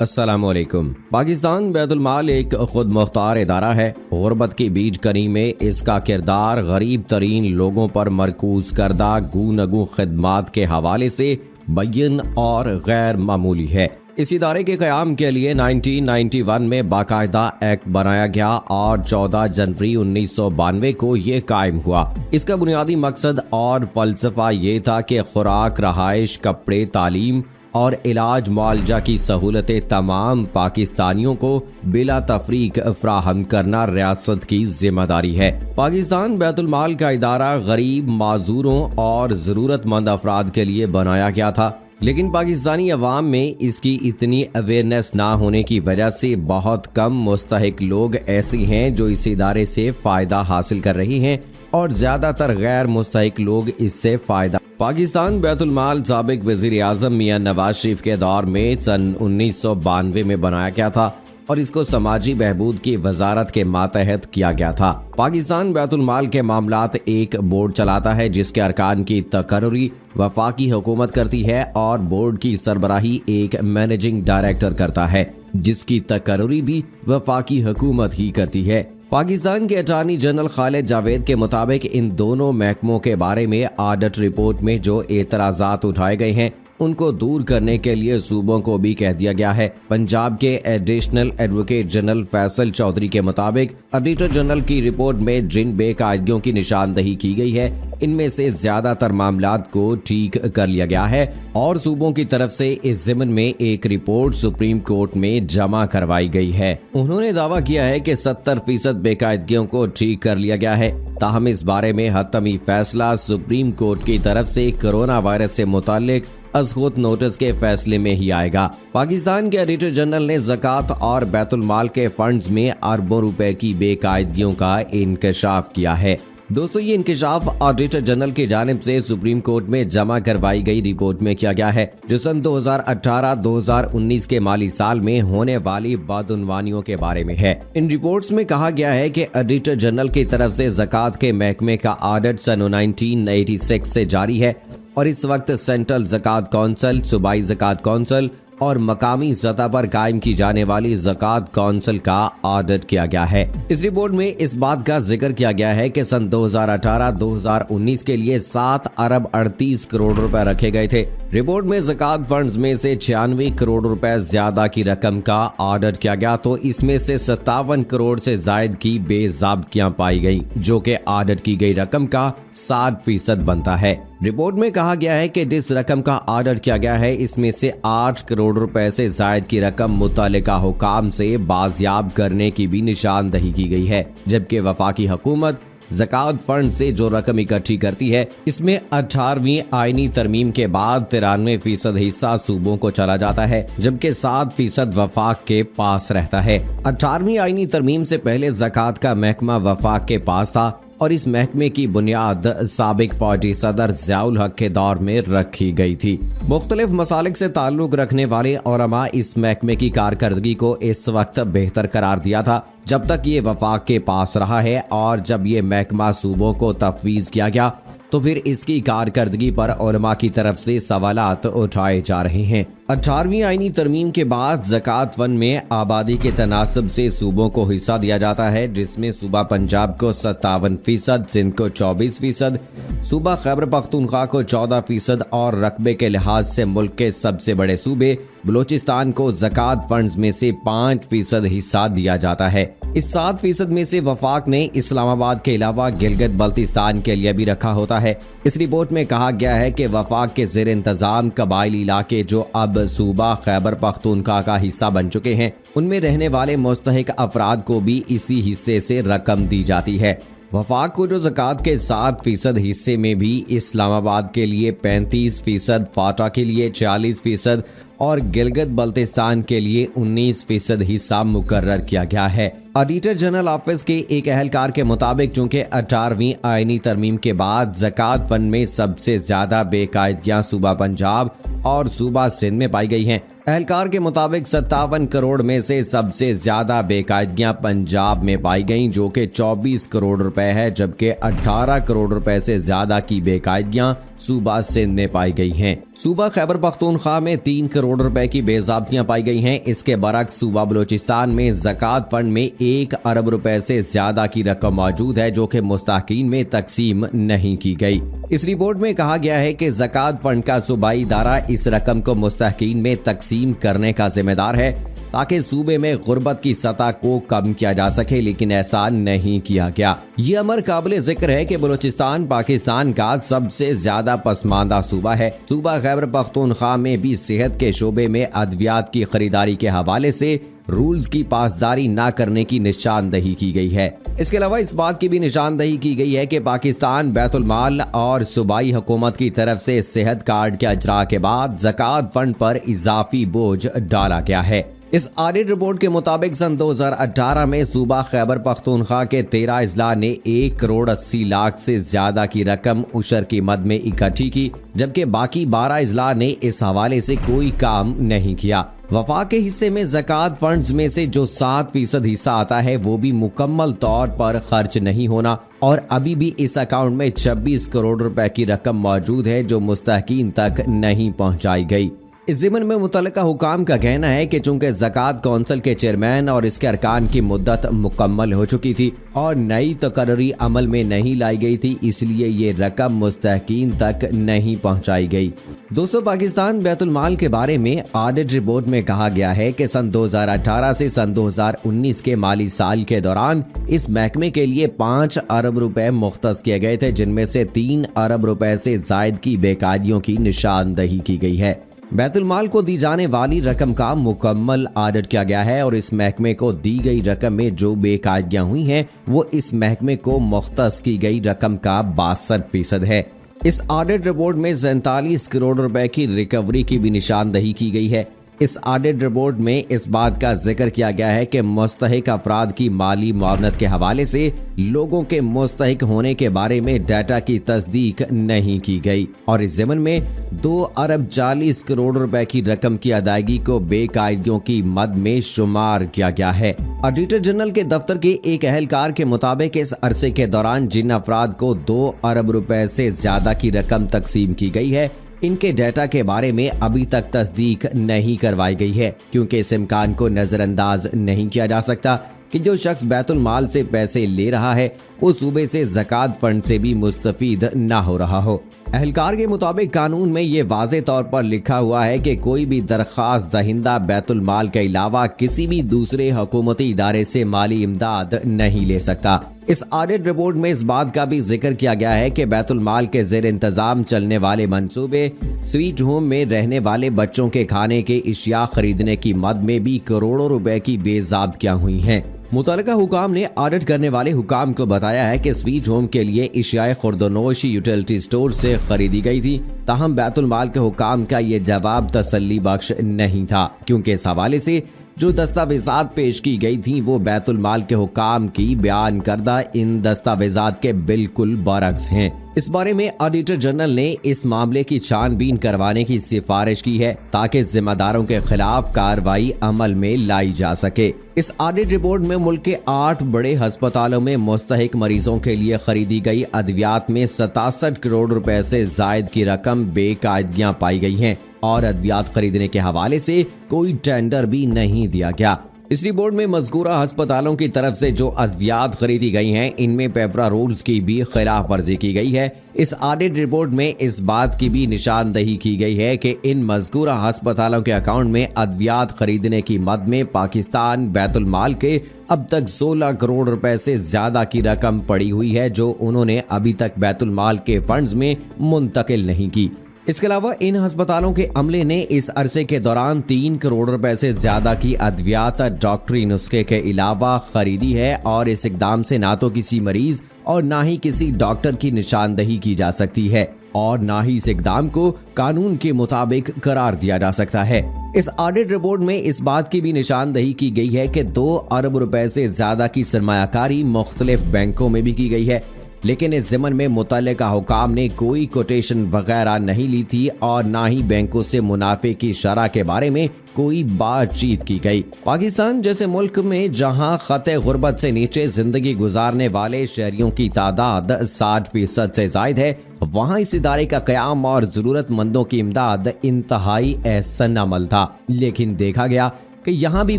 अस्सलामुअलैकुम। पाकिस्तान बैतुल माल एक खुद मुख्तार इदारा है। गुर्बत की बीज कनी में इसका किरदार गरीब तरीन लोगों पर मरकूज करदा गूनगू खिदमात के हवाले से बैन और गैर मामूली है। इस इदारे के क़याम के लिए 1991 में बाकायदा एक्ट बनाया गया और 14 जनवरी 1992 को ये कायम हुआ। इसका बुनियादी मकसद और फलसफा ये था कि खुराक, रहाइश, कपड़े, तालीम और इलाज मुआलजा की सहूलतें तमाम पाकिस्तानियों को बिला तफरीक फ्राहम करना रियासत की जिम्मेदारी है। पाकिस्तान बैतुल माल का इदारा गरीब, माजूरों और ज़रूरतमंद अफराद के लिए बनाया गया था, लेकिन पाकिस्तानी अवाम में इसकी इतनी अवेयरनेस ना होने की वजह से बहुत कम मुस्तहिक लोग ऐसे हैं जो इस इदारे से फ़ायदा हासिल कर रहे हैं और ज़्यादातर गैर मुस्तहिक लोग इससे फ़ायदा। पाकिस्तान बैतुल माल साबिक वज़ीर आज़म मियां नवाज शरीफ के दौर में सन 1992 में बनाया गया था और इसको समाजी बहबूद की वजारत के मातहत किया गया था। पाकिस्तान बैतुल माल के मामलात एक बोर्ड चलाता है जिसके अरकान की तकर्री वफाकी हुकूमत करती है और बोर्ड की सरबराही एक मैनेजिंग डायरेक्टर करता है जिसकी तकर्री भी वफाकी हुकूमत ही करती है। पाकिस्तान के अटॉर्नी जनरल खालिद जावेद के मुताबिक इन दोनों महकमों के बारे में ऑडिट रिपोर्ट में जो एतराज़ात उठाए गए हैं उनको दूर करने के लिए सूबों को भी कह दिया गया है। पंजाब के additional advocate general Faisal Chaudhary के मुताबिक ऑडिटर जनरल की रिपोर्ट में जिन बेकायदगियों की निशानदही की गई है इनमें से ज्यादातर मामलात को ठीक कर लिया गया है और सूबों की तरफ से इस ज़िम्न में एक रिपोर्ट सुप्रीम कोर्ट में जमा करवाई गई है। उन्होंने दावा किया है कि 70% बेकायदगियों को ठीक कर लिया गया है, ताहम इस बारे में हतमी फैसला सुप्रीम कोर्ट की तरफ से कोरोना वायरस से मुताल्लिक अज़ख़ुद नोटिस के फैसले में ही आएगा। पाकिस्तान के ऑडिटर जनरल ने ज़कात और बैतुल माल के फंड्स में अरबों रुपए की बेकायदगियों का इंकशाफ किया है। दोस्तों, ये इंकशाफ ऑडिटर जनरल की जानिब से सुप्रीम कोर्ट में जमा करवाई गई रिपोर्ट में किया गया है जो सन 2018-2019 के माली साल में होने वाली बदउनवानियों के बारे में है। इन रिपोर्ट्स में कहा गया है कि ऑडिटर जनरल की तरफ से ज़कात के महकमे का ऑडिट सन 1986 से जारी है और इस वक्त सेंट्रल ज़कात कौंसिल, सूबाई ज़कात कौंसिल और मकामी सतह पर कायम की जाने वाली ज़कात कौंसिल का ऑडिट किया गया है। इस रिपोर्ट में इस बात का जिक्र किया गया है कि सन 2018-2019 के लिए 7 अरब 38 करोड़ रुपए रखे गए थे। रिपोर्ट में ज़कात फंड्स में से 96 करोड़ रुपए ज्यादा की रकम का ऑडिट किया गया तो इसमें से 57 करोड़ से जायद की बेज़ाब्तियां पाई गई जो कि ऑडिट की गई रकम का 60% बनता है। रिपोर्ट में कहा गया है कि जिस रकम का ऑडिट किया गया है इसमें से 8 करोड़ रुपए से जायद की रकम मुतल्लिका हुकाम से बाजियाब करने की भी निशानदही की गई है, जबकि वफाकी हुकूमत ज़कात फंड से जो रकम इकट्ठी करती है इसमें 18वीं आईनी तरमीम के बाद 93% हिस्सा सूबों को चला जाता है जबकि 7% वफाक के पास रहता है। 18वीं आईनी तरमीम से पहले ज़कात का महकमा वफाक के पास था और इस महकमे की बुनियाद साबिक फौजी सदर ज़ियाउल हक के दौर में रखी गई थी। मुख्तलिफ मसालिक से ताल्लुक रखने वाले उलमा इस महकमे की कारकर्दगी को इस वक्त बेहतर करार दिया था जब तक ये वफाक के पास रहा है और जब ये महकमा सूबों को तफवीज़ किया गया तो फिर इसकी कारकर्दगी पर उलमा की तरफ से सवालात उठाए जा रहे हैं। 18वीं आईनी तरमीम के बाद ज़कात फंड में आबादी के तनासब से सूबों को हिस्सा दिया जाता है जिसमें सूबा पंजाब को 57%, सिंध को 24%, सूबा खैबर पख्तूनख्वा को 14% और रकबे के लिहाज से मुल्क के सबसे बड़े सूबे बलूचिस्तान को ज़कात फंड्स में से 5% हिस्सा दिया जाता है। इस 7% में से वफाक ने इस्लामाबाद के अलावा गिलगित बल्तिस्तान के लिए भी रखा होता है। इस रिपोर्ट में कहा गया है कि वफाक के ज़ेर इंतज़ाम कबायली इलाके जो अब सूबा खैबर पख्तूनख्वा का हिस्सा बन चुके हैं उनमें रहने वाले मुस्तहिक अफराद को भी इसी हिस्से से रकम दी जाती है। वफाक को जो ज़कात के 7% हिस्से में भी इस्लामाबाद के लिए 35%, फाटा के लिए 40% और गिलगित बल्तिस्तान के लिए 19% हिस्सा मुकर्रर किया गया है। ऑडिटर जनरल ऑफिस के एक अहलकार के मुताबिक चूंकि 18वीं आईनी तरमीम के बाद ज़कात फंड में सबसे ज्यादा बेकायदगियां सूबा पंजाब और सूबा सिंध में पाई गई हैं। एहलकार के मुताबिक 57 करोड़ में से सबसे ज्यादा बेकायदगियां पंजाब में पाई गईं जो कि 24 करोड़ रुपए है, जबकि 18 करोड़ रुपए से ज्यादा की बेकायदगियां सूबा सिंध में पाई गई हैं। सूबा खैबर पख्तूनख्वा में 3 करोड़ रुपए की बेज़ाब्तियां पाई गई हैं। इसके बरक्स सूबा बलूचिस्तान में ज़कात फंड में 1 अरब रुपए से ज्यादा की रकम मौजूद है जो कि मुस्तहकीन में तकसीम नहीं की गई। इस रिपोर्ट में कहा गया है कि ज़कात फंड का सूबाई इदारा इस रकम को मुस्तहकीन में तकसीम करने का जिम्मेदार है ताकि सूबे में गुर्बत की सतह को कम किया जा सके, लेकिन ऐसा नहीं किया गया। ये अमर काबिल जिक्र है कि बलूचिस्तान पाकिस्तान का सबसे ज्यादा पसमानदा सूबा है। सूबा खैबर पख्तूनख्वा में भी सेहत के शोबे में अद्वियात की खरीदारी के हवाले से रूल्स की पासदारी न करने की निशानदही की गई है। इसके अलावा इस बात की भी निशानदही की गई है कि पाकिस्तान बैतुल माल और सूबाई हुकूमत की तरफ से सेहत कार्ड के अजरा के बाद ज़कात फंड पर इजाफी बोझ डाला गया है। इस ऑडिट रिपोर्ट के मुताबिक सन 2018 में सूबा खैबर पख्तूनख्वा के 13 अजला ने 1 करोड़ 80 लाख से ज्यादा की रकम उशर की मद में इकट्ठी की, जबकि बाकी 12 अजला ने इस हवाले से कोई काम नहीं किया। वफाक के हिस्से में ज़कात फंड्स में से जो 7% हिस्सा आता है वो भी मुकम्मल तौर पर खर्च नहीं होना और अभी भी इस अकाउंट में 26 करोड़ रुपए की रकम मौजूद है जो मुस्तहकीन तक नहीं पहुंचाई गई। इस ज़िमन में मुतल्लिका हुकाम का कहना है कि चूंकि ज़कात कौंसिल के चेयरमैन और इसके अरकान की मुद्दत मुकम्मल हो चुकी थी और नई तकर्री अमल में नहीं लाई गई थी, इसलिए ये रकम मुस्तहकीन तक नहीं पहुंचाई गई। दोस्तों, पाकिस्तान बैतुल माल के बारे में ऑडिट रिपोर्ट में कहा गया है कि सन 2018 से सन 2019 के माली साल के दौरान इस महकमे के लिए 5 अरब रुपए मुख्तस किए गए थे, जिनमें से 3 अरब रुपए से जायद की बेकायदियों की निशानदही की गई है। बैतुल माल को दी जाने वाली रकम का मुकम्मल ऑडिट किया गया है और इस महकमे को दी गई रकम में जो बेकायदियां हुई हैं वो इस महकमे को मुख्तस की गई रकम का 62% है। इस ऑडिट रिपोर्ट में 47 करोड़ रुपए की रिकवरी की भी निशानदही की गई है। इस ऑडिट रिपोर्ट में इस बात का जिक्र किया गया है कि मुस्तहिक अफराद की माली मुआवनत के हवाले से लोगों के मुस्तहिक होने के बारे में डाटा की तस्दीक नहीं की गई और इस ज़िमन में 2 अरब 40 करोड़ रुपए की रकम की अदायगी को बेकायदियों की मद में शुमार किया गया है। ऑडिटर जनरल के दफ्तर के एक अहलकार के मुताबिक इस अरसे के दौरान जिन अफराद को 2 अरब रुपए से ज्यादा की रकम तकसीम की गई है, इनके डाटा के बारे में अभी तक तस्दीक नहीं करवाई गई है, क्योंकि इस इम्कान को नजरअंदाज नहीं किया जा सकता कि जो शख्स बैतुल माल से पैसे ले रहा है वो सूबे से ज़कात फंड से भी मुस्तफीद ना हो रहा हो। अहलकार के मुताबिक कानून में ये वाज़े तौर पर लिखा हुआ है कि कोई भी दरख्वास्त दहिंदा बैतुल माल के अलावा किसी भी दूसरे हुकूमती इदारे से माली इमदाद नहीं ले सकता। इस ऑडिट रिपोर्ट में इस बात का भी जिक्र किया गया है कि बैतुल माल के ज़ेर इंतजाम चलने वाले मंसूबे स्वीट होम में रहने वाले बच्चों के खाने के इशिया खरीदने की मद में भी करोड़ों रुपए की बेज़ाब्तियां हुई हैं। मुतल्लिका हुकाम ने ऑडिट करने वाले हुकाम को बताया है कि स्वीट होम के लिए इशियाए खुर्दनोश यूटिलिटी स्टोर से खरीदी गई थी, ताहम बैतुल माल के हुकाम का ये जवाब तसल्ली बख्श नहीं था, क्योंकि इस हवाले से जो दस्तावेजात पेश की गई थी वो बैतुल माल के हुकाम की बयान करदा इन दस्तावेजात के बिल्कुल बरक्स हैं। इस बारे में ऑडिटर जनरल ने इस मामले की छानबीन करवाने की सिफारिश की है ताकि जिम्मेदारों के खिलाफ कार्रवाई अमल में लाई जा सके। इस ऑडिट रिपोर्ट में मुल्क के 8 बड़े अस्पतालों में मुस्तहिक मरीजों के लिए खरीदी गई अद्वियात में 67 करोड़ रुपए से जायद की रकम बेकायदगियां पाई गई हैं और अद्वियात खरीदने के हवाले से कोई टेंडर भी नहीं दिया गया। इस रिपोर्ट में मज़कूरा अस्पतालों की तरफ से जो अद्वियात खरीदी गई हैं इनमें पेपरा रूल्स की भी खिलाफ वर्जी की गई है। इस ऑडिट रिपोर्ट में इस बात की भी निशानदही की गई है कि इन मज़कूरा अस्पतालों के अकाउंट में अद्वियात खरीदने की मद में पाकिस्तान बैतुल माल के अब तक 16 करोड़ रुपए से ज्यादा की रकम पड़ी हुई है जो उन्होंने अभी तक बैतुल माल के फंड्स में मुंतकिल नहीं की। इसके अलावा इन अस्पतालों के अमले ने इस अरसे के दौरान 3 करोड़ रुपए से ज्यादा की अद्वियात डॉक्टरी नुस्खे के अलावा खरीदी है और इस इकदाम से ना तो किसी मरीज और ना ही किसी डॉक्टर की निशानदही की जा सकती है और ना ही इस इकदाम को कानून के मुताबिक करार दिया जा सकता है। इस ऑडिट रिपोर्ट में इस बात की भी निशानदही की गई है कि 2 अरब रुपए से ज्यादा की सरमायाकारी मुख्तलिफ बैंकों में भी की गई है, लेकिन इस ज़िमन में मुतल्लिका हुकाम ने कोई कोटेशन वगैरह नहीं ली थी और ना ही बैंकों से मुनाफे की शरह के बारे में कोई बातचीत की गई। पाकिस्तान जैसे मुल्क में जहां खते गुर्बत से नीचे जिंदगी गुजारने वाले शहरियों की तादाद 60% से जायद है, वहाँ इस इदारे का क़याम और ज़रूरतमंदों की इमदाद इंतहाई एहसन अमल था। लेकिन देखा गया कि यहाँ भी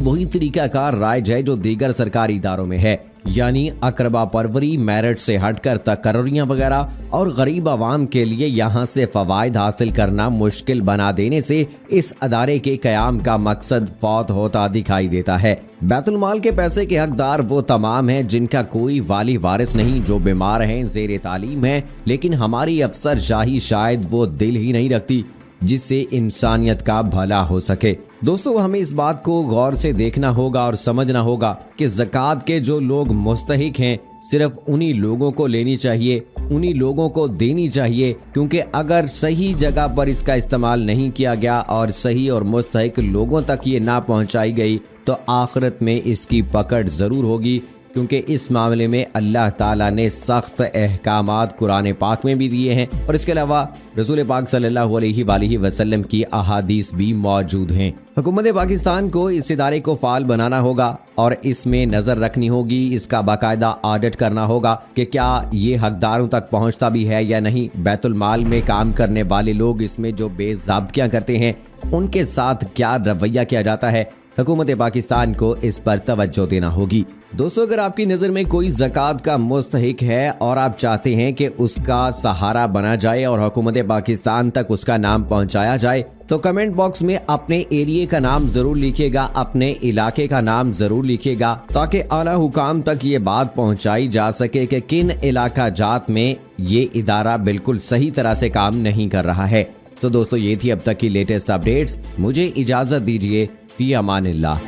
वही तरीकाकार राइज है जो दीगर सरकारी इदारों में है, यानी अकरबा परवरी, मेरिट से हटकर तकर्रियां वगैरह, और गरीब आवाम के लिए यहाँ से फवायद हासिल करना मुश्किल बना देने से इस अदारे के क़याम का मकसद फौत होता दिखाई देता है। बैतुल माल के पैसे के हकदार वो तमाम हैं जिनका कोई वाली वारिस नहीं, जो बीमार हैं, ज़ेर तालीम हैं, लेकिन हमारी अफसरशाही शायद वो दिल ही नहीं रखती जिससे इंसानियत का भला हो सके। दोस्तों, हमें इस बात को गौर से देखना होगा और समझना होगा कि ज़कात के जो लोग मुस्तहिक हैं सिर्फ उन्हीं लोगों को लेनी चाहिए, उन्हीं लोगों को देनी चाहिए, क्योंकि अगर सही जगह पर इसका इस्तेमाल नहीं किया गया और सही और मुस्तहिक लोगों तक ये ना पहुंचाई गई तो आखिरत में इसकी पकड़ ज़रूर होगी, क्योंकि इस मामले में अल्लाह ताला ने सख्त अहकामात कुरान पाक में भी दिए हैं और इसके अलावा रसूल पाक सल्लल्लाहु अलैहि वसल्लम की अहादीस भी मौजूद हैं। हुकूमत पाकिस्तान को इस इदारे को फाल बनाना होगा और इसमें नज़र रखनी होगी, इसका बाकायदा ऑडिट करना होगा कि क्या ये हकदारों तक पहुँचता भी है या नहीं। बैतुल माल में काम करने वाले लोग इसमें जो बेज़ाब्तियाँ करते हैं उनके साथ क्या रवैया किया जाता है, हुकूमत पाकिस्तान को इस पर तवज्जो देना होगी। दोस्तों, अगर आपकी नज़र में कोई ज़कात का मुस्तहिक है और आप चाहते हैं कि उसका सहारा बना जाए और हुकूमत पाकिस्तान तक उसका नाम पहुंचाया जाए, तो कमेंट बॉक्स में अपने एरिया का नाम जरूर लिखिएगा, अपने इलाके का नाम जरूर लिखिएगा, ताकि आला हुकाम तक ये बात पहुंचाई जा सके कि किन इलाका जात में ये इदारा बिल्कुल सही तरह से काम नहीं कर रहा है। दोस्तों, ये थी अब तक की लेटेस्ट अपडेट्स। मुझे इजाज़त दीजिए। फी अमानिल्लाह।